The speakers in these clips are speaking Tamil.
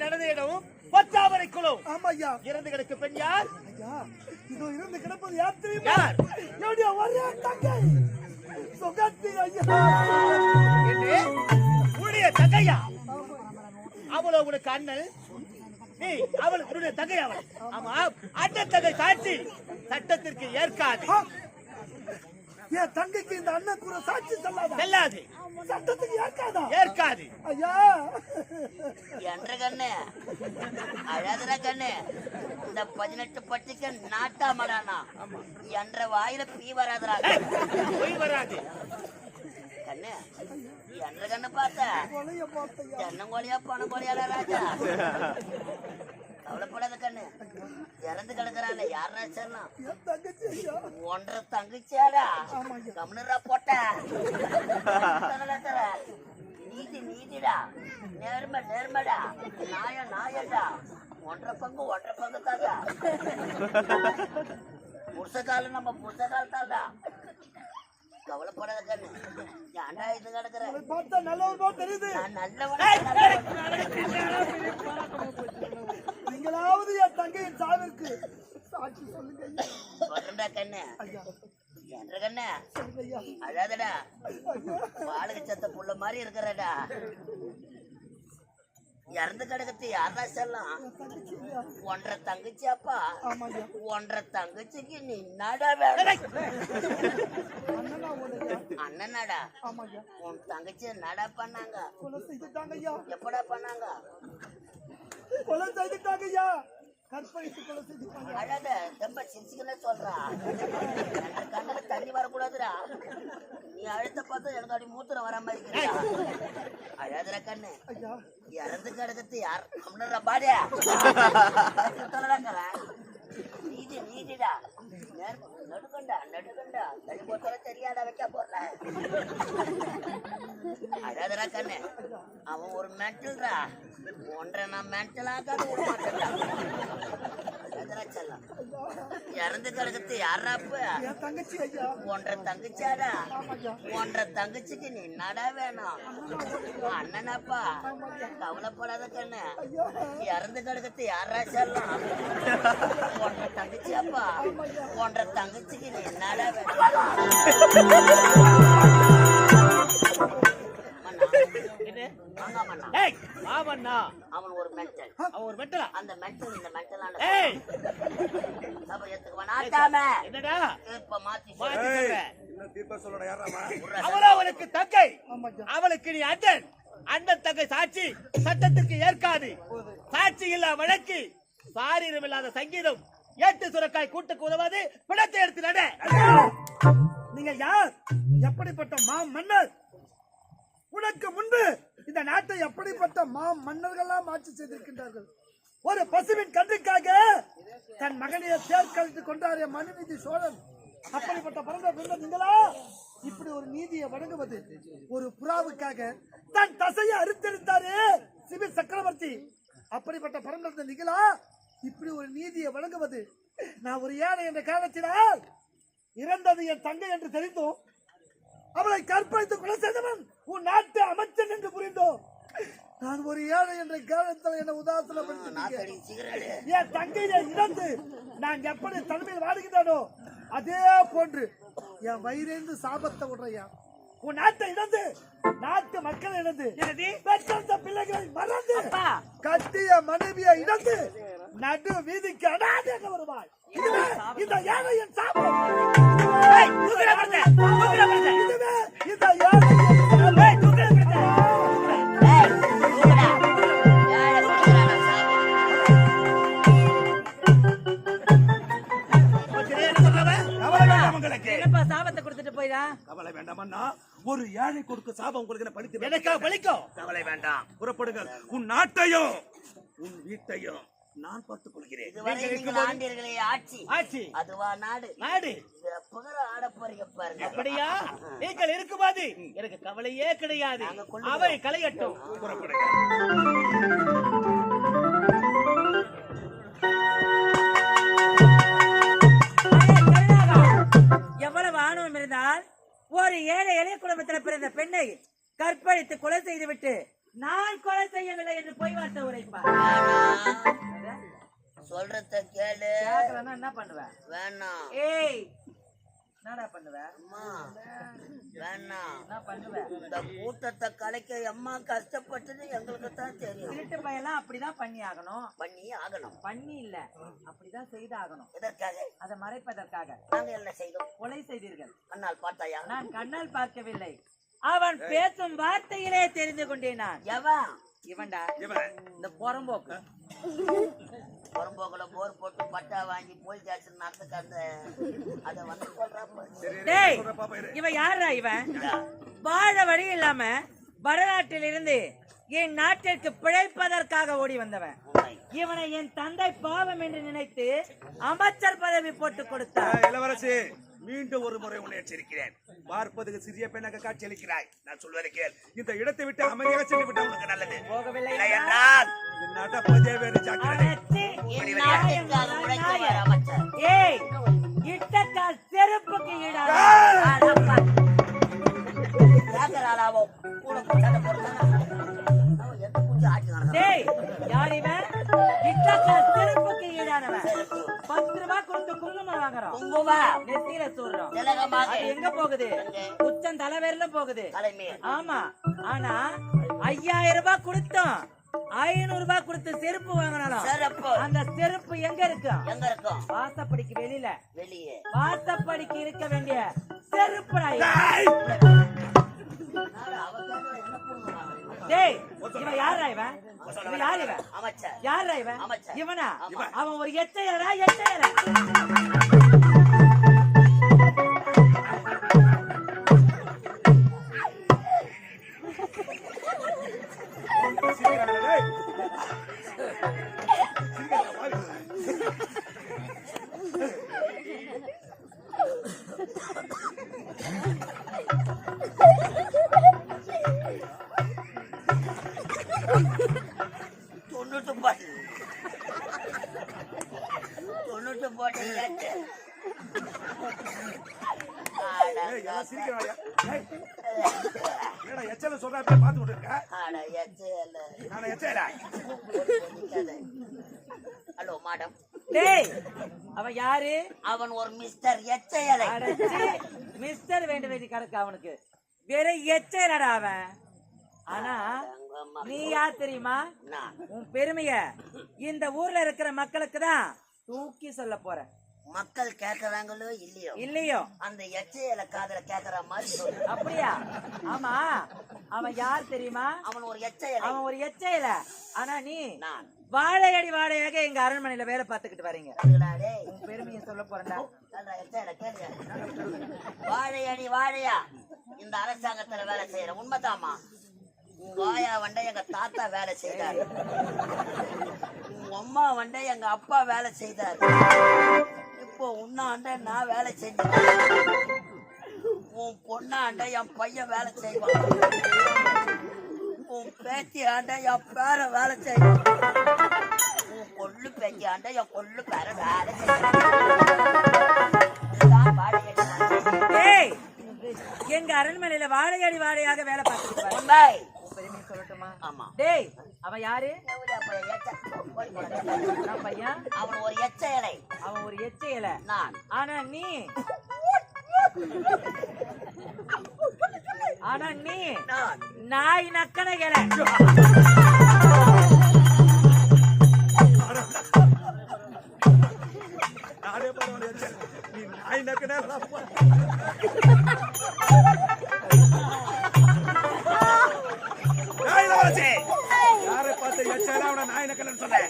நடந்த இடம் பொத்தாவரை குளம். ஆமா ஐயா. இறந்து கிடக்கு பெண் யார்? ஐயா, இதோ இருந்து கிடப்பது யார் தெரியுமா? யார்? என்னுடைய ஒரே தங்கை சுகந்தி ஐயா. என்று உன்னுடைய தங்கையா? அவளோ உனக்கு அண்ணன், நீ அவள் உன்னுடைய தங்கை. அவள் ஆமா, அண்ணன் தங்கை சாட்சி சட்டத்திற்கு ஏற்காது. என் தங்கைக்கு இந்த அண்ணன் கூட சாட்சி செல்லாது. சட்டத்துக்கு ஏற்காதா? ஏற்காது. ஐயா என்ற கண்ணு அழகுற கண்ணு, இந்த 18 பட்டிக்கு நாட்டாமடானா என்ற வாயில பீ வராதுரா. போய் வராது கண்ணு. என்ற கண்ணு பார்த்த தென்னங்கோழியா பணங்கோழியால ராஜா. கவலைப்படாத கண்ணு, இறந்து கிடக்குறாள். யாரா சொல்லலாம்? ஒன்றரை தங்கச்சியாடா. கம்னரா போட்ட நீதி நீதிடா, நேர்மை நேர்மைடா, நாயம் நாயடா. ஒன்றரை பங்கு தாடா. புருஷகாலம் நம்ம புருஷகால் தாடா. கவலைப்படாத கண்ணு, ஏன்டா இது கிடக்குற? நீங்களாவது என் தங்கையின் சாவிற்கு சாட்சி சொல்லுங்க. சொல்றா கண்ணு. என்ற கண்ணு அழாதடா, வாழகை சத்த புள்ள மாதிரி இருக்கிறடா. இறந்து கிடக்கத்து யாரா செல்லாம்? ஒன்றரை தங்கச்சியாப்பா. ஒன்றரை தங்கச்சிக்கு நின்னாடா வேலை. அண்ணனாடா? உன் தங்கச்சி நடா பண்ணாங்க? எப்படா பண்ணாங்க? கொலை செய்துட்டாங்கய்யா. கற்பழித்து கொலை செய்துட்டாங்க. அழாத, ரொம்ப சிரிச்சுக்கல சொல்றா. கண்ணுல தண்ணி வரக்கூடாதுடா. நீ அழுத்த பார்த்தா எனக்கு அப்படி மூத்திரம் வர மாதிரி இருக்கா. அழாதுற கண்ணு. இறந்து கிடக்கத்து யார்? நம்மள பாடியா நீதி நீதிடா. நடுக்கண்டா நடுக்கண்டா தனி போத்தல தெரியாத வைக்க போறல. அழாதரா கண்ணு, அவன் ஒரு மென்டல்ரா. ஒன்றை நான் மென்டல் ஆக்காத விட மாட்டேன்டா. இறந்து கிடக்கத்து யாராப்ப? ஒன்றரை தங்கச்சியாடா. ஒன்றரை தங்கச்சிக்கு நீ என்னடா வேணும்? அண்ணனாப்பா. கவலைப்படாத கண்ணு, இறந்து கிடக்கத்து யாரா செல்லாம்? ஒன்றரை தங்கச்சியாப்பா. ஒன்றரை தங்கச்சிக்கு நீ என்னடா வேணும்? அவன் ஒரு மென்டல். அவன் ஒரு மென்டலா? அந்த மென்டல் இந்த மென்டலான என்னடா இப்ப மாத்தி அவளோ அவளுக்கு தங்கை, அவளுக்கு நீ அண்ணன். அண்ணன் தங்கை சாட்சி சட்டத்திற்கு ஏற்காது. சாட்சி இல்லா வழக்கு, சாரீரம் இல்லாத சங்கீதம், ஏட்டு சுரக்காய் கூட்டுக்கு உதவாது. பிணத்தை எடுத்து நட. நீங்க யார்? எப்படிப்பட்ட மா மன்னர்? உனக்கு முன்பு இந்த நாட்டை எப்படிப்பட்ட மா மன்னர்கள்லாம் ஆட்சி செய்திருக்கின்றார்கள். ஒரு பசுவின் கன்றுக்காக தன் மகனையை தேர் கழித்து கொண்டாடிய மனுநீதி சோழன். அப்படிப்பட்ட பிறந்த நீங்களா இப்படி ஒரு நீதியை வழங்குவது? ஒரு புறாவுக்காக தன் தசையை அறுத்தெடுத்தாரு சிவி சக்கரவர்த்தி. அப்படிப்பட்ட பிறந்த நீங்களா இப்படி ஒரு நீதியை வழங்குவது? நான் ஒரு ஏழை என்ற காரணத்தினால் இறந்தது என் தங்கை என்று தெரிந்தோம். அவளை கற்பழித்து கொலை செய்தவன் உன் நாட்டு அமைச்சன் என்று புரிந்தோம். நான் ஒரு ஏழை என்ற காரணத்தில் என்ன உதாசனப்படுத்தி என் தங்கையை இழந்து நான் எப்படி தலைமையில் வாடுகிறானோ அதே போன்று என் வயிறிலிருந்து சாபத்தை விடுறையா. உன் நாட்டை இழந்து, நாட்டு மக்களை இழந்து, பெற்ற பிள்ளைகளை மறந்து, கட்டிய மனைவியை இழந்து நடு வீதிக்கு அடாது என்று வருவாய். இந்த ஏழையின் சாபம். சாபத்தை கொடுத்துட்டு போயிடா. கவலை வேண்டாமண்ணா, ஒரு ஏழை கொடுக்க சாபம் உங்களுக்கு படித்து எனக்காக பலிக்கும். கவலை வேண்டாம், புறப்படுங்கள். உன் நாட்டையும் உன் வீட்டையும் நான் பார்த்துக் கொள்கிறேன். ஆட்சி அதுவா நாடு நாடு ஆட போறீங்க பாருங்க. அப்படியா? நீங்கள் இருக்கும்போது எனக்கு கவலையே கிடையாது. அவை களையட்டும். எவ்வளவு ஆணவம் இருந்தால் ஒரு ஏழை எளிய குடும்பத்தில் பிறந்த பெண்ணை கற்பழித்து கொலை செய்துவிட்டு நான் கொலை செய்யவில்லை என்று பொய் வார்த்தை உரைப்பா சொல்றத கேளு. கேக்குறேன்னா என்ன பண்ணுவேன்? வேணாம். ஏய் என்னடா பண்ணுவேன்? அம்மா வேணாம். என்ன பண்ணுவேன்? இந்த கூட்டத்தை கலைக்க அம்மா கஷ்டப்பட்டது எங்களுக்கு தான் தெரியும். திருட்டு பையெல்லாம் அப்படிதான் பண்ணி ஆகணும். பண்ணி ஆகணும். பண்ணி இல்ல, அப்படிதான் செய்தாகணும். எதற்காக? அதை மறைப்பதற்காக. நாங்க என்ன செய்தோம்? கொலை செய்தீர்கள். அண்ணால் பார்த்தாயா? நான் கண்ணால் பார்க்கவில்லை, அவன் பேசும் வார்த்தையிலே தெரிந்து கொண்டேன் நான். எவன்? இவன்டா இந்த புறம்போக்கு. புறம்போக்குல போர் போட்டு பட்டா வாங்கி போய் ஸ்டேஷன் நடந்துக்காந்த அத வந்து சொல்றாப்ப. டேய், இவன் யாரா? இவன் வாழ வழி இல்லாம வடநாட்டில் இருந்து என் நாட்டிற்கு பிழைப்பதற்காக ஓடி வந்தவன். இவனை என் தந்தை பாவம் என்று நினைத்து அமைச்சர் பதவி போட்டு கொடுத்தார். இளவரசி, மீண்டும் ஒரு முறை உன்னை எச்சரிக்கிறேன். பார்ப்பதுக்கு சிறிய பெண்ணாக காட்சியளிக்கிறாய். நான் சொல்வதை கேள். இந்த இடத்தை விட்டு அமைதியாக சென்று விட்ட உனக்கு நல்லது. போகவில்லை இல்லை என்றால் நடப்பதே வேறு ஜாக்கிரதை. ஏய், இட்டக்கால் செருப்புக்கு ஈடா. டேய், யார் இவன்? இட்டக்கால் செருப்புக்கு ஈடானவன். 10 ரூபாய் கொடுத்து குங்குமம் வாங்குறோம், நெத்தியில சொல்றோம். அது எங்க போகுது? உச்சம் தலைவேர்ல போகுது. ஆமா, ஆனா 5000 ரூபாய் கொடுத்தோம், 500 ரூபாய் கொடுத்து செருப்பு வாங்கினாலும் அந்த செருப்பு எங்க இருக்கும்? வாசப்படிக்கு வெளியில. வாசப்படிக்கு இருக்க வேண்டிய செருப்பு. டேய், இவன் யாரா? இவன் யார்? இவன் யாரா? இவன் இவனா? அவன் ஒரு எச்சையரா? எச்சையரா? Hello madam. டேய், அவன் யாரு? அவன் ஒரு மிஸ்டர் எச்சையலை. மிஸ்டர் வேண்ட வேண்டி கிடக்கு அவனுக்கு. வேற எச்சையலடா அவன். ஆனா நீ யார் தெரியுமா? உன் பெருமைய இந்த ஊர்ல இருக்கிற மக்களுக்கு தான் தூக்கி சொல்ல போற. மக்கள் கேக்குறாங்களோ இல்லையோ அந்த எச்சையில காதல கேக்குற மாதிரி சொல்லு. அப்படியா? ஆமா, அவன் யார் தெரியுமா? அவன் ஒரு எச்சையில. அவன் ஒரு எச்சையில. ஆனா நீ வாழையடி வாழையாக எங்க அரண்மனையில வேலை பார்த்துக்கிட்டு வரீங்க. உன் பெருமையை சொல்ல போறேன்டா. வாழையடி வாழையா இந்த அரசாங்கத்துல வேலை செய்யற உண்மைதாமா. உங்க ஆயா வண்ட எங்க தாத்தா வேலை செய்தாரு. உங்க அம்மா வண்ட எங்க அப்பா வேலை செய்தாரு. இப்போ உன்னாண்ட நான் வேலை செஞ்சேன். உன் பொண்ணாண்ட என் பையன் வேலை செய்வான். உன் பேத்தி ஆண்ட என் பேர வேலை செய்வான். உன் கொள்ளு பேத்தி ஆண்ட என் கொள்ளு பேர வேலை செய்வான். எங்க அரண்மனையில வாழையடி வாழையாக வேலை பார்த்துட்டு பெருமை சொல்லட்டுமா? ஆமா. டேய், அவன் யாரு? பையன். அவன் ஒரு எச்சையலை. அவன் ஒரு எச்சையலை. நான். ஆனா நீ நாய் நக்கன கேள. நீ நாய் நக்கன யாரை பார்த்து எச்சையல நாய் நக்கலன்னு சொன்னேன்.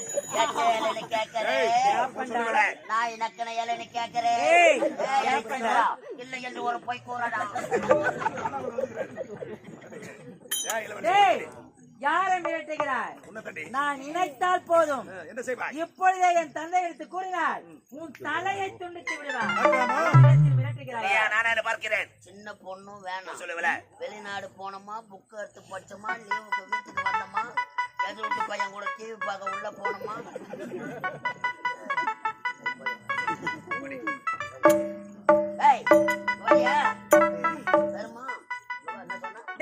நாய் நக்கன இலைன்னு கேட்கிறேன். இல்லை என்று ஒரு பொய் கூறடா. யாரை மிரட்டுகிறாய்? நான் நினைத்தால் போதும், இப்பொழுதே என் தந்தை எடுத்து கூறினார் உன் தலையை துண்டித்து விடுவார். பார்க்கிறேன். சின்ன பொண்ணும் வேணாம். சொல்லல வெளிநாடு போனோமா, புக் எடுத்து படிச்சோமா, லீவுக்கு வீட்டுக்கு வந்தோமா, எது விட்டு பையன் கூட டிவி பார்க்க உள்ள போனோமா.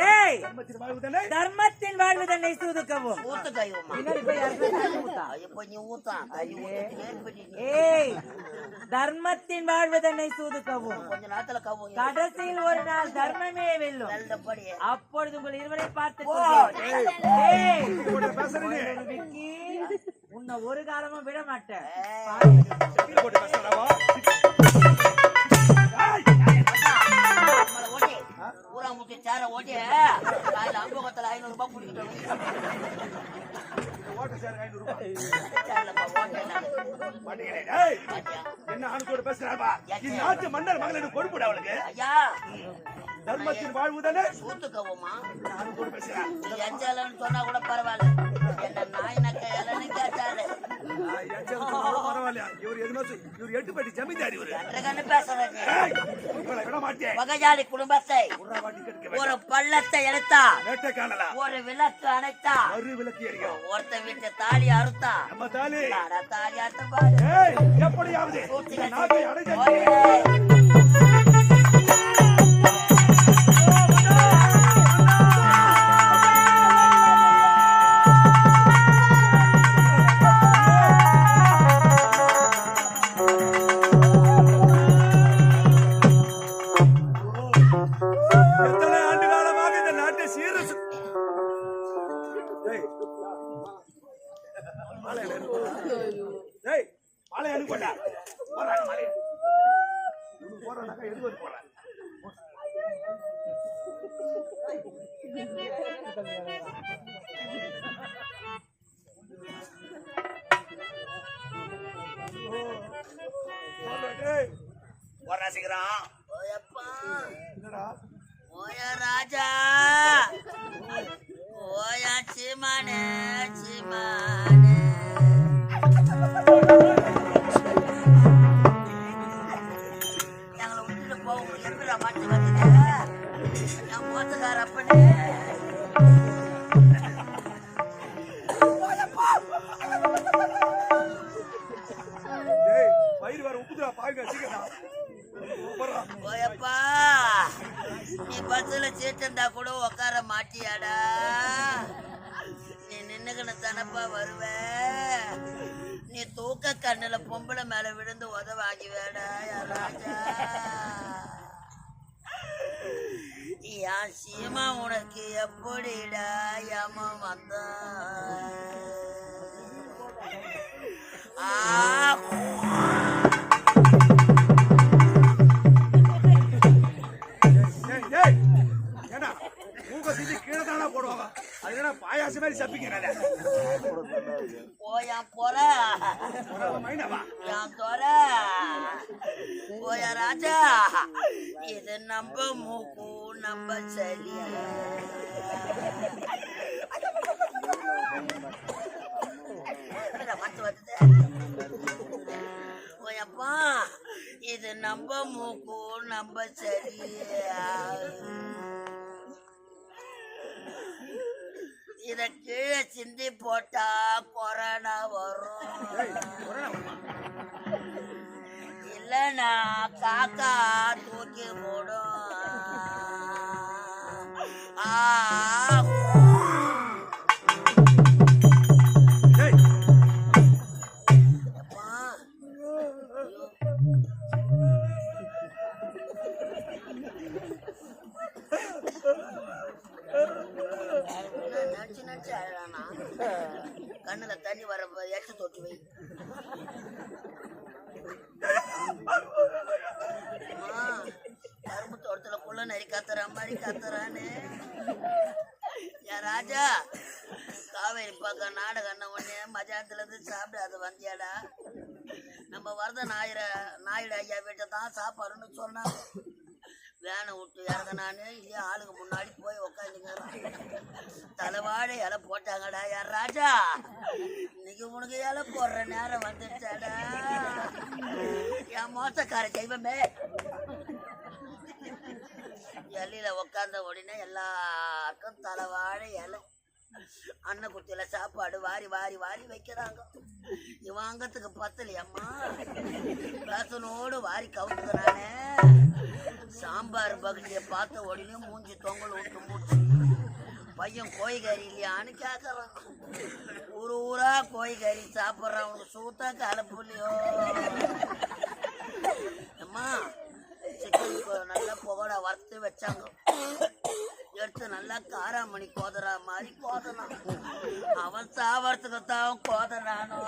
டேய், டேய் தர்மத்தின் வாழ்வுதானே தர்மத்தின் வாழ்வு தன்னை சூதுக்கவும் ஊத்து கையுமா பின்னாடி போய் யாருமே தண்ணி ஊத்தா. இப்ப நீ ஊத்தான் தண்ணி ஊத்தி ஏய் தர்மத்தின் வாழ்வு தன்னை சூதுக்கவும் கொஞ்ச நேரத்துல கவும் கடைசியில் ஒரு நாள் தர்மமே வெல்லும். நல்லபடி அப்பொழுது உங்கள் இருவரை பார்த்து பேசுறேன் விக்கி உன்னை ஒரு காலமும் விட மாட்டேன். போட்டு பேசுறாவா ஓட்டி ஊரா முட்டி சேர ஓட்டி காலையில் அம்பகத்தில் 500 ரூபாய் குடிக்கிட்டோம் ஓட்ட சேர் 500 ரூபாய் மாட்டேங்கிறேன். ஏய், என்ன ஆணுக்கோடு பேசுறாப்பா? இந்த நாட்டு மன்னர் மகளிர் கொடுப்புட அவளுக்கு ஐயா தர்மத்தின் வாழ்வுதானே ஊத்துக்கவுமா ஆணுக்கோடு பேசுறேன். நீ எஞ்சலன்னு சொன்னா கூட பரவாயில்ல. என்ன நாய் நக்க இலன்னு கேட்டாரு பரவாயில்லையா? இவர் எதுனா இவர் 8 பட்டி ஜமீன்தார் இவரு. கண்ணு பேசுறேன் உங்களை விட மாட்டேன். வகையாடி குடும்பத்தை ஒரு பள்ளத்தை எடுத்தா வேட்டை காணலாம். ஒரு விளக்கு அணைத்தா மறு விளக்கு எரியும். ஒருத்த வீட்டு தாலி அறுத்தா நம்ம தாலி தாலி அறுத்த பாரு ஏய், எப்படியாவது இந்த நாட்டை அடைஞ்சு எத்தனை ஆண்டு காலமாக இந்த நாட்டை சீர மாலை அனுப்பட்டா போறாங்க மாலை போறானாக்கா எது போறாங்க போறா சீக்கிரம் ஓயப்பா என்னடா ஓயா ராஜா ஓயா சீமானே சீமானே எங்களை விட்டுட்டு போக உங்களுக்கு எப்படா மாட்டு வந்தது என் மோசக்கார அப்பனே டேய் வயிறு வர உப்புதுடா பாருங்க சீக்கிரம் போறா ஓயப்பா நீ பஸ்ல சீட்டண்டா கூட உட்கார மாட்டியாடா நீ நின்னுக்கின தானப்பா வருவ நீ தூக்க கண்ணுல பொம்பளை மேல விழுந்து உதவாகி வேடா ராஜா என் சீமா உனக்கு எப்படிடா ஏமா வந்தா ஏன்னா மூக்க செஞ்சு கீழே தானே போடுவாங்க அது என்ன பாயாசம் மாதிரி சப்பிக்கிறாங்க போயா போற மைனவா என் தோற போயா ராஜா இது நம்ம மூக்கு நம்ம சரியா மட்டு வருது போயப்பா இது நம்ம மூக்கு நம்ம சரியா இத கீழே சிந்தி போட்டா கொரோனா வரும் இல்லனா காக்கா தூக்கி போடும் கண்ணுல தண்ணி வர எட்டு தொட்டு வை கரும்பு தோட்டத்துல குள்ள நரி கத்துற மாதிரி கத்துறான்னு என் ராஜா காவேரி பக்கம் நாடகம் ஒண்ணு மதியானத்துல இருந்து சாப்பிடாத வந்தியாடா நம்ம வரத நாயுடு ஐயா வீட்டை தான் சாப்பாடுன்னு சொன்னா வேனை விட்டு இறங்க நானு இல்லையா ஆளுங்க முன்னாடி போய் உக்காந்துங்க தலைவாழை இலை போட்டாங்கடா யார் ராஜா இன்னைக்கு உனக்கு இலை போடுற நேரம் வந்துடுச்சாடா என் மோசக்கார தெய்வமே எல்லையில உக்காந்த உடனே எல்லாருக்கும் தலைவாழை இலை அன்ன குத்தியில சாப்பாடு வாரி வாரி வாரி வைக்கிறாங்க இவன் அங்கத்துக்கு பத்தலையம்மா ரசனோடு வாரி கவுத்துக்கிறானே சாம்பார் பகுதியை பார்த்த உடனே மூஞ்சி தொங்கல் விட்டு மூச்சு பையன் கோழிக்கறி இல்லையான்னு கேக்குறான். ஊரா கோழிக்கறி சாப்பிட்றான். உனக்கு சூத்தா கலப்பு இல்லையோ? அம்மா சிக்கன் நல்லா புகழ வறுத்து வச்சாங்க. எடுத்து நல்லா காராமணி கோதரா மாதிரி கோதனான். அவன் சாவறதுக்கு தான் கோதனானோ.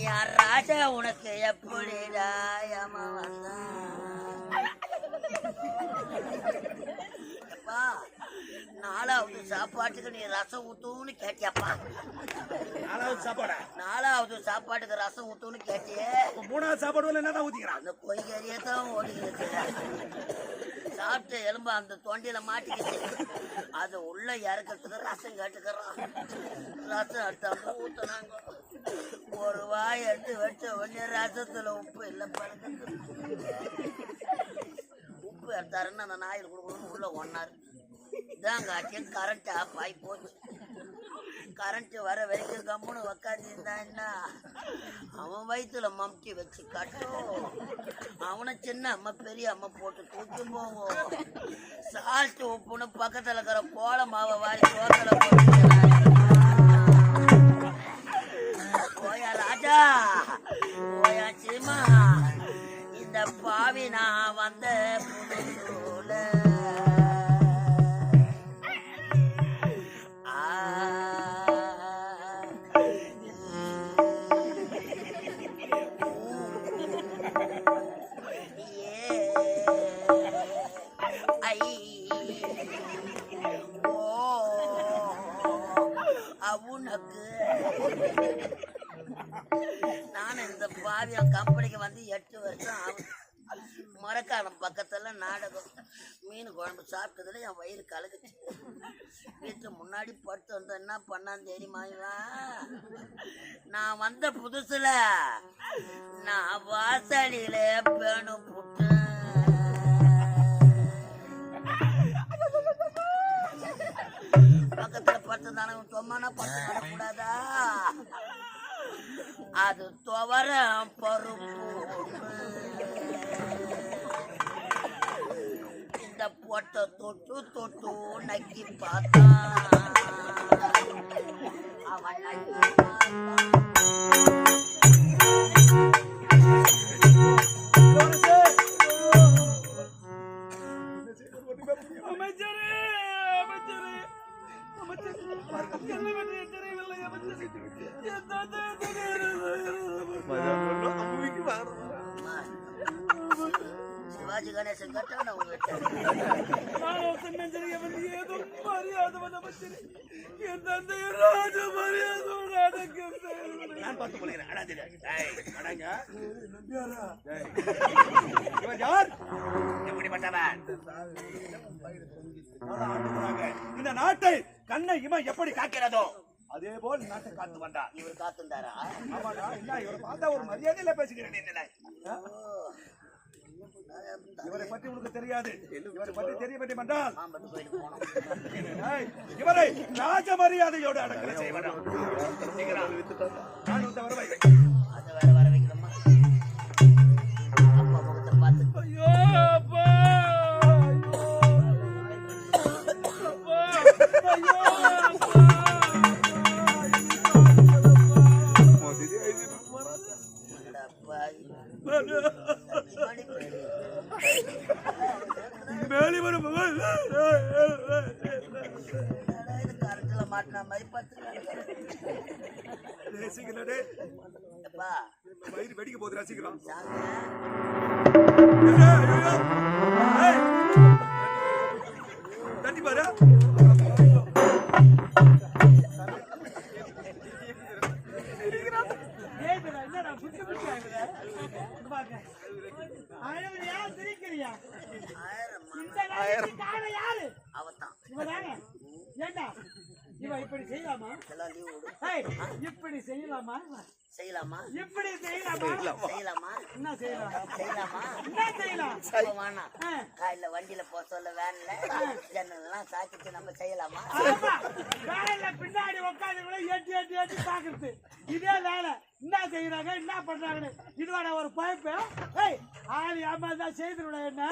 யார் ராஜா உனக்கு எப்படிடா ஏமா வந்தான்? நாலாவது சாப்பாட்டுக்கு நீ ரசம் ஊத்துன்னு கேட்டியாப்பா? நாலாவது சாப்பாட்டுக்கு ரசம் ஊத்துன்னு கேட்டியே. மூணாவது சாப்பாடு என்னதான் ஊத்திக்கிறான்? அந்த பொய்கறியே தான் ஓடிக்கிட்டு சாப்பிட்டு எலும்பு அந்த தொண்டியில மாட்டிக்கிச்சு. அது உள்ள இறக்கிறதுக்கு ரசம் கேட்டுக்கிறான். ரசம் எடுத்தாங்க ஊத்துனாங்க. ஒரு வாய் எடுத்து வச்ச உடனே ரசத்துல உப்பு இல்லை பழக்கத்து. உப்பு எடுத்தாருன்னு அந்த நாயில் கொடுக்கணும்னு உள்ள ஒன்னாரு. இதாங்க ஆச்சு கரண்ட் ஆஃப் ஆகி போச்சு. கரண்ட் வர வரைக்கும் கம்முன்னு உக்காந்துருந்தான்னா அவன் வயிற்றுல மம்டி வச்சு கட்டும். அவனை சின்ன அம்மா பெரிய அம்மா போட்டு தூக்கி போவோம். சால்ட் உப்புன்னு பக்கத்துல இருக்கிற கோல மாவை வாரி சோத்துல போட்டு போயா ராஜா போயா சீமா. இந்த பாவி நான் வந்த புதுல நான் இந்த பாவிய கம்பெனிக்கு வந்து 8 வருஷம் ஆகும். மரக்காலம் பக்கத்துல நாடகம் மீன் குழம்பு சாப்பிட்டதுல என் வயிறு கலக்குச்சு. வீட்டு முன்னாடி படுத்து வந்து என்ன பண்ணான்னு தெரியுமா? நான் வந்த புதுசுல நான் வாசலில பேணு புட்டு பக்கத்துல படுத்து தானே சொன்னா படுத்து வரக்கூடாதா? அது துவர பருப்பு. இந்த பொட்டை தொட்டு தொட்டு நக்கி பார்த்தா அவன் நக்கி சிவாஜி கணேசன் கட்டான நான் பார்த்து போகிறேன். இந்த நாட்டை கண்ணை இவன் எப்படி காக்கிறதோ அதே போல் நாட்டை காத்து வந்தார். இவர் காத்துண்டாரா? ஆமாடா. இல்ல இவரை பார்த்தா ஒரு மரியாதையில பேசுகிறேன். இவரை பற்றி உனக்கு தெரியாது. இவரை பற்றி தெரிய வேண்டும் என்றால் இவரை ராஜ மரியாதையோடு அடக்கலை செய்வதா? நான் வர வைக்கிறேன். வர வைக்கிறோமா? அப்பா முகத்தை பார்த்து ஐயோ அப்பா, மாட்டின மாதிரி வயிறு வெடிக்க போது ரசிக்கலாம். தட்டி பாரு. இப்படி செய்யலாமா? இப்படி செய்யலாமா? செய்யலாமா இப்படி செய்யலாமா? செய்யலாமா என்ன செய்யலாம்? செய்யலாமா என்ன செய்யலாம்? இப்ப வேணாம் காலையில வண்டியில போக சொல்ல வேன்ல ஜன்னல் எல்லாம் சாத்திட்டு நம்ம செய்யலாமா ஆமா, வேலையில பின்னாடி உட்காந்து கூட எட்டி பாக்குறது இதே வேலை. என்ன செய்யறாங்க, என்ன பண்றாங்கன்னு இதுவாட ஒரு பைப்பு. ஏய், ஆள் ஏமாதான் செய்துட என்ன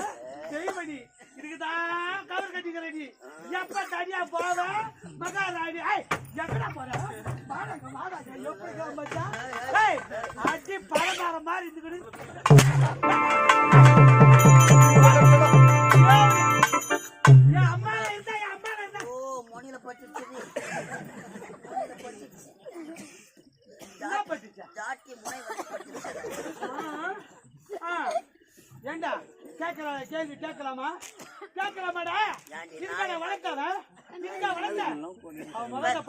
செய்வடி. இதுக்குதான் கவர் கட்டிக்கிற நீ. எப்ப தனியா போவ மகாராணி? ஏய், எங்கடா போற? வாடகை வாடகை எப்படி மச்சா? ஏய், அடி பழமாற மாதிரி இருந்துக்கிட்டு என் அம்மா இருந்தா ஓ மொனியில பட்டுச்சு என்ன பட்டுச்சா? ஜாட்டி முனை வந்து பட்டுச்சு ஏண்டா கேள்வி கேட்கலாமா? கேட்கலாமாடா? இதுக்கான வளர்த்தாவ இதுக்கா வளர்த்த அவன் முதல்ல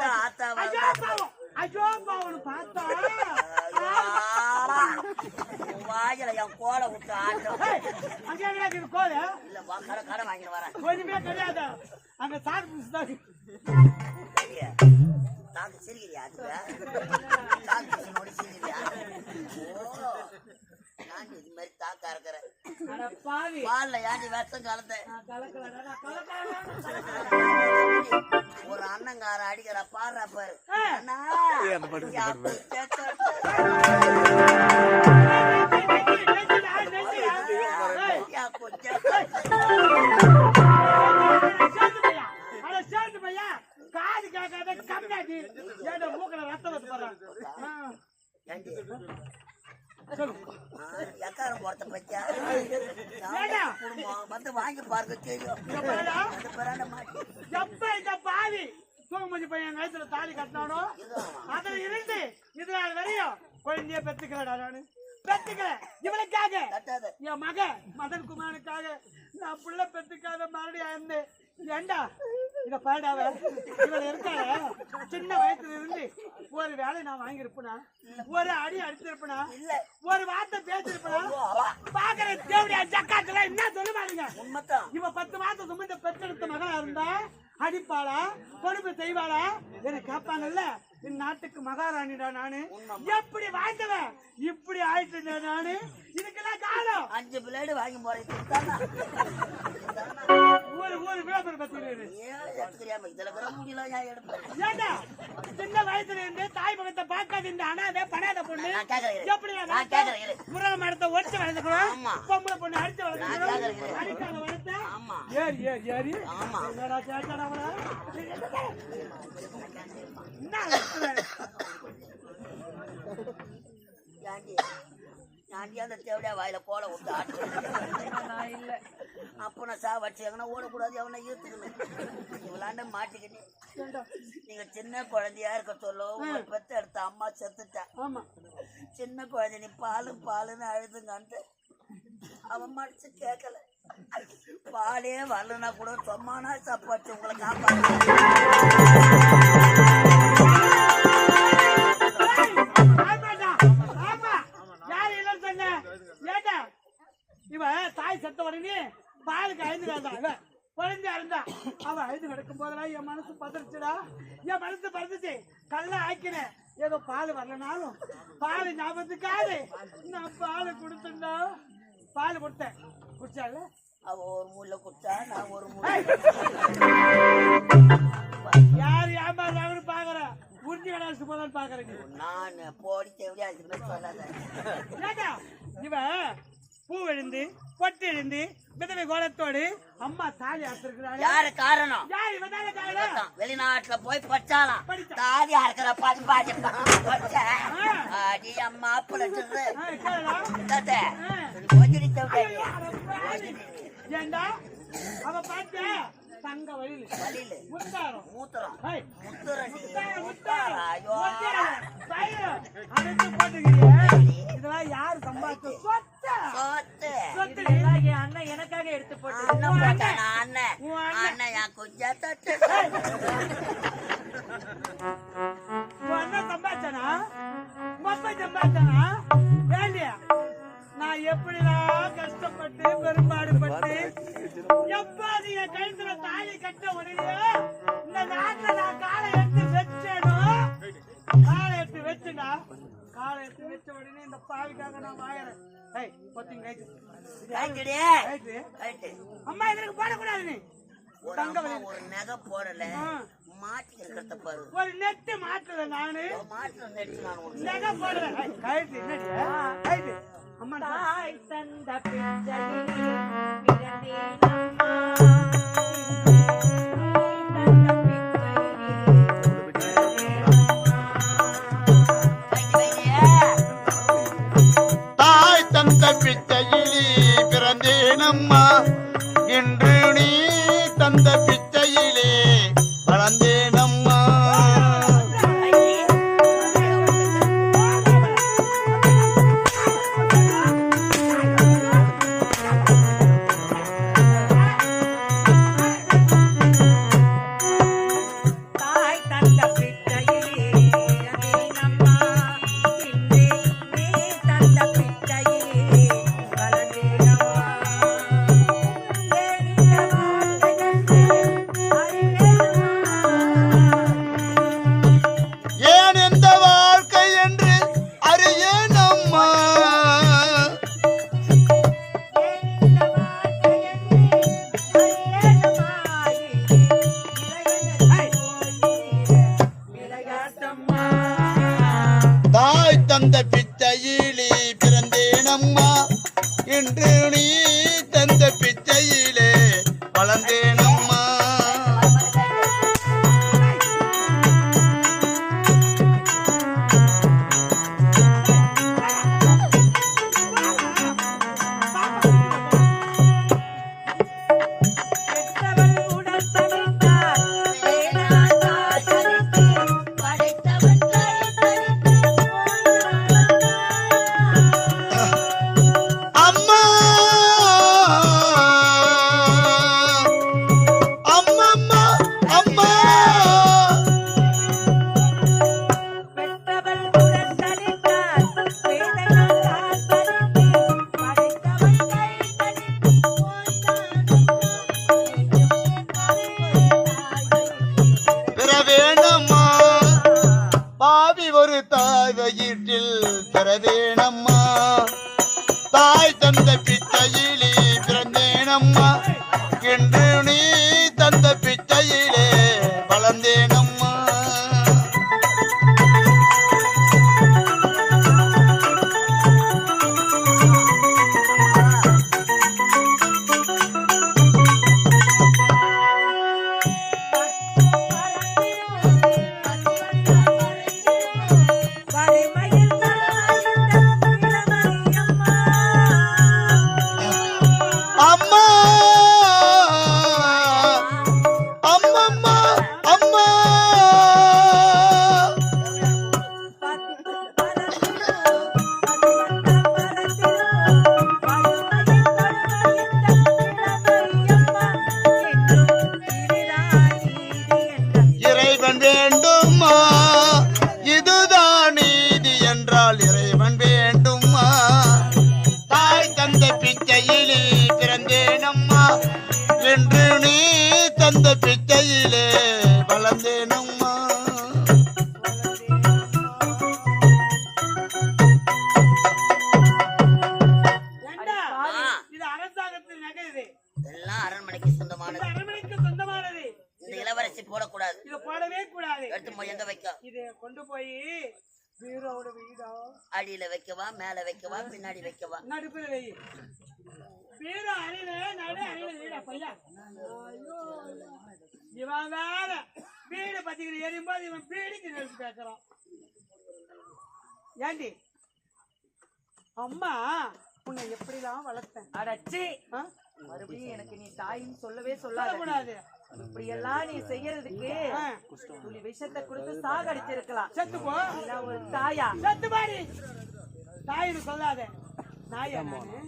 ஐயோ பாவனு பார்த்தா வாயில என் கோலை விட்டு ஆட்டம் அங்கே இது கோல இல்ல கடை வாங்கிட்டு வரேன் கொஞ்சமே கிடையாது. அங்க சார் தாக்கு சிரிக்கிறியா தாக்கு சிரிக்கிறியா ஓ நான் இது மாதிரி தாக்கா இருக்கிறேன் பால்ல ஏண்டி விஷம் கலந்த ஒரு அண்ணங்கார அடிக்கிற பாடுற பாரு காது கேட்காத கம்மியாச்சு ஏதோ மூக்கல ரத்தம் வந்து போறான். எக்காரம் போறத பத்தியா குடும்பம் வந்து வாங்கி பாருங்க தெரியும். எப்ப இந்த பாவி தூங்குமதி பையன் வயசுல தாலி கட்டினானோ அதுல இருந்து இது நாள் வரையும் குழந்தைய பெத்துக்கிறடா. நானு பெத்துக்கல இவளுக்காக என் மக மதன் குமாரனுக்காக நான் புள்ள பெத்துக்காத மறுபடியும் இருந்தேன். ஏண்டா இத பாடாவ இவன் இருக்காள சின்ன வயசுல இருந்து ஒரு வேலை நான் வாங்கியிருப்பேனா? ஒரு அடி அடிச்சிருப்பேனா? ஒரு வார்த்தை பேசிருப்பேனா? பாக்குற தேவடியா ஜக்காத்துல என்ன சொல்ல மாட்டீங்க? இவ 10 மாசம் சுமந்த பெற்றெடுத்த மகளா இருந்தா அடிப்பாளா பொறுப்பு செய்வாளா எனக்கு கேட்பாங்கல்ல. இந்நாட்டுக்கு மகாராணிடா நானு. எப்படி வாழ்ந்தவன் இப்படி ஆயிட்டு நானு. இதுக்கெல்லாம் காலம் 5 பிளேடு வாங்கி போறேன் ஒரு விளம்பரம் பத்தி ஏண்டா சின்ன வயசுல இருந்து தாய் மகத்தை பார்க்காது இந்த அனாதை பணாத பொண்ணு எப்படி முருக மரத்தை ஒடிச்சு வளர்த்துக்கணும், பொம்பளை பொண்ணு அடிச்சு வளர்த்துக்கணும், அடிக்காத வளர்த்த ஏறி ஏறி ஏறி என்னடா கேட்டாடா அந்த தேவடியா வாயில கோலை விட்டு ஆட்டு இல்ல அப்ப நான் சாவச்சு எங்கன்னா ஓடக்கூடாது எவனை ஈர்த்துக்கணும் இவளாண்ட மாட்டிக்கிட்டு நீங்க சின்ன குழந்தையா இருக்க சொல்ல ஒரு பெத்த எடுத்த அம்மா செத்துட்டேன். சின்ன குழந்தை நீ பாலுன்னு அழுதுங்கன்ட்டு அவன் மடிச்சு கேட்கல. பாலே வரலன்னா கூட சொம்மானா சாப்பாச்சு உங்களை காப்பாற்ற இவ தாய் செத்த உடனே பாலுக்கு அழுது வேண்டாம். குழந்தை இருந்தா அவ அழுது நடக்கும் போதெல்லாம் என் மனசு பதறிச்சுடா. என் மனசு பறந்துச்சு. கல்ல ஆக்கினேன். ஏதோ பால் வரலனாலும் பால் ஞாபகத்துக்காது நான் பால் கொடுத்தா பால் கொடுத்தேன். குடிச்சால அவ ஒரு மூல குடிச்சா நான் ஒரு மூல யாரு ஏமாறாங்கன்னு பாக்குற உறுதி கடாசு போதான்னு பாக்குறேன். நான் போடி தேவையா சொல்லாத இவ பூ எழுந்து பொட்டு எழுந்து விதவை கோலத்தோடு அம்மா தாலி அறுத்திருக்கிறாரு. யாரு காரணம்? யாரு இவதான காரணம்? வெளிநாட்டுல போய் படிச்சாலாம் தாலி அறுக்கிற அடி அம்மா ஏண்டா அவ பார்த்த தங்க வழியில வழியில முத்தாரம் மூத்திரம் இதெல்லாம் யாரு சம்பாதிச்ச அண்ணன் எனக்காக எடுத்து போட்டு அண்ணன் என் கொஞ்சா தட்டு அண்ணன் சம்பாதிச்சானா மொத்த சம்பாதிச்சானா வேண்டியா நான் எப்படிலாம் கஷ்டப்பட்டு பெரும்பாடுபட்டு எப்ப நீங்க கழுத்துல தாலி கட்ட உடனே இந்த நாட்டுல நான் காலை எடுத்து வச்சேனோ காலை எடுத்து வச்சுடா காலை உடனே இந்த பாவிக்காக நான் வாயறேன். ஏய் பத்திங்க ரைட். ரைட்டுடி. ரைட். ரைட்டு. அம்மா இதற்கு போடக்கூடாது நீ. ஒரு அம்மா ஒரு நகை போடல மாட்டி இருக்கிறத பாரு. ஒரு நெட் மாட்டல நானு. மாட்டு நெட் நான் ஒரு நகை போடல. ரைட் என்னடி? ரைட். அம்மா தாய் தந்த பிச்சையிலே பிறந்தேனம்மா. தாய் தந்த பிச்சையிலே பிறந்தேனம்மா இன்று நீ தந்த பிச்சையிலே வளர்ந்தேனம்மா தாய் தந்த பிச்சையிலே பிறந்தேனம்மா. இன்று நீ தந்த பிச்சையிலே வளர்ந்தேனம்மா. ஏன் இந்த வாழ்க்கை என்று அறியேனம்மா தாய் தந்த பிச்சையிலே பிறந்தேனம்மா இன்று நீ தந்த பிச்சையிலே வளர்ந்தேனம்மா அம்மா அம்மம்மா அம்மா பெற வேணம்மா பாவி ஒரு தாய் வயிற்றில் பெற வேணம்மா தாய் தந்த பிச்சையிலே பிறந்தேனம்மா என்று நீ தந்த பிச்சையிலே வளர்ந்தேனம்மா அம்மா அம்மம்மா அம்மா இறைவன் வேண்டுமா இதுதான் நீதி என்றால் இறைவன் வேண்டுமா தாய் தந்த பிச்சையிலே பிறந்தேனம்மா என்று நீ தந்த பிச்சையிலே வளர்ந்தேனம்மா ஏண்டா? இது அரசாங்கத்தின் நகை இது. எல்லாம் அரண்மனைக்கு சொந்தமானது. அரண்மனைக்கு சொந்தமானது. இந்த இளவரசி போடக்கூடாது. இத போடவே கூடாது. எடுத்து போய் எங்க வைக்க? இத கொண்டு போய் பீரோட வீடா அடியில வைக்கவா மேல வைக்கவா பின்னாடி வைக்கவா? நடுப்புல வை. பீரோ அணில நடு அணில வீடா பையா. ஐயோ இவன் வேற வீடு பத்திக்கிற எரியும்போது இவன் பீடிக்கு நிறுத்தி பேசுறான். ஏண்டி அம்மா உன்னை எப்படிலாம் வளர்த்தேன்? அடச்சி ஆ? மறுபடியும் எனக்கு நீ தாயின்னு சொல்லவே சொல்லாத. சொல்லக்கூடாது. இப்படி எல்லாம் நீ செய்யறதுக்கு ஆ. துளி விஷத்தை கொடுத்து சாகடிச்சிருக்கலாம். செத்து போ. இல்ல ஒரு தாயா செத்து பாடி. தாயின்னு சொல்லாத. தாயா நானு?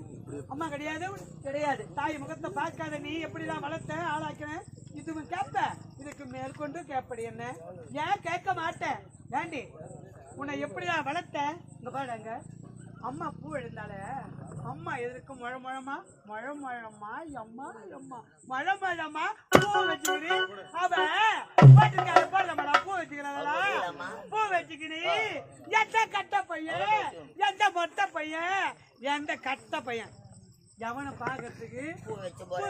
அம்மா கிடையாது கிடையாது. தாய் முகத்தை பார்க்காத நீ எப்படிலாம் வளர்த்த ஆளாக்கின இது கேட்ப இதுக்கு மேற்கொண்டு கேப்படி என்ன ஏன் கேட்க மாட்டேன் ஏண்டி உன்னை எப்படிலாம் வளர்த்த இங்க பாருங்க அம்மா பூ எழுந்தால அம்மா எதற்கு முழமுழமா முழமுழமா அம்மா அம்மா முழமுழமா பூ வச்சுக்கிட்டு அவ பாட்டுக்கார போடலமாடா பூ வச்சுக்கிறாளா பூ வச்சுக்கினி எந்த கட்ட பையன், எந்த மொட்டை பையன், எந்த கட்ட பையன் எவனை பாக்குறதுக்கு பூ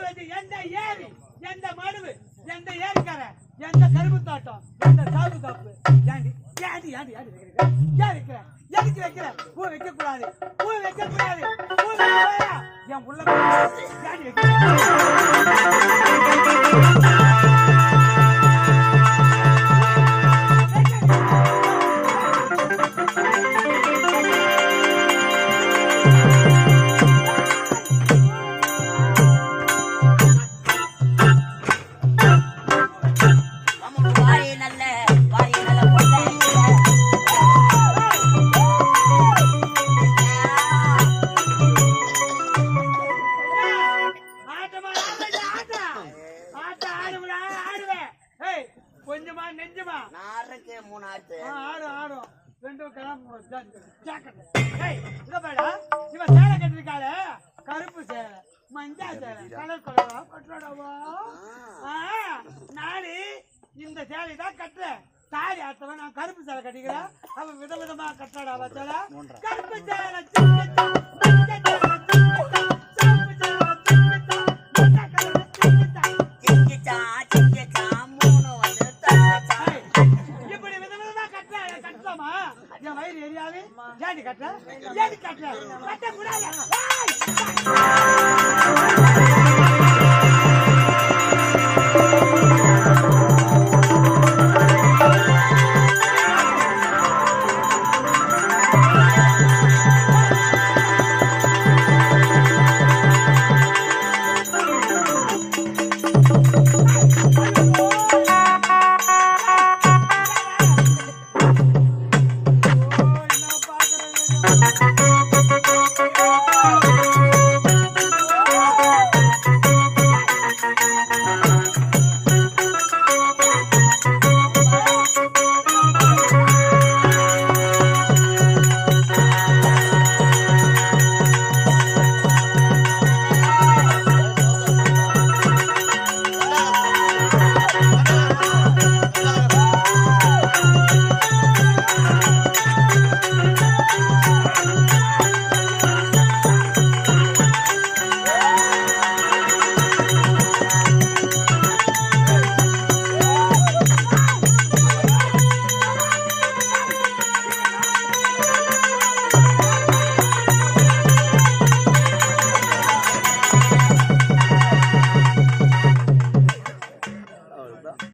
வச்சு எந்த ஏரி, எந்த மடுவு, எந்த ஏரிக்கரை, எந்த கரும்பு தோட்டம், எந்த சாகு காப்பு, ஏண்டி ஏண்டி ஏண்டி ஏண்டி வைக்கிற, ஏன் வைக்கிற, எதுக்கு வைக்கிற? பூ வைக்க கூடாது, பூ வைக்க கூடாது, பூ வைக்க என் உள்ள ஏண்டி கொஞ்சமா நெஞ்சமா நாருக்கு 3 ஆட்டு ஆடும் ஆடும் ரெண்டும் கிளம்பு இவன் சேலை கட்டிருக்காள கருப்பு சேலை மஞ்சா சேலை கலர் கலரா கட்டுறாடவா நானு இந்த சேலை தான் கட்டுறேன் தாலி ஆட்டவன் நான் கருப்பு சேலை கட்டிக்கிறேன் அவன் விதவிதமா கட்டுறாடாவா சேலை கருப்பு சேலை வயிறு எரியாது ஏடி கட்ட ஏடி கட்ட கட்ட கூடாது ஆ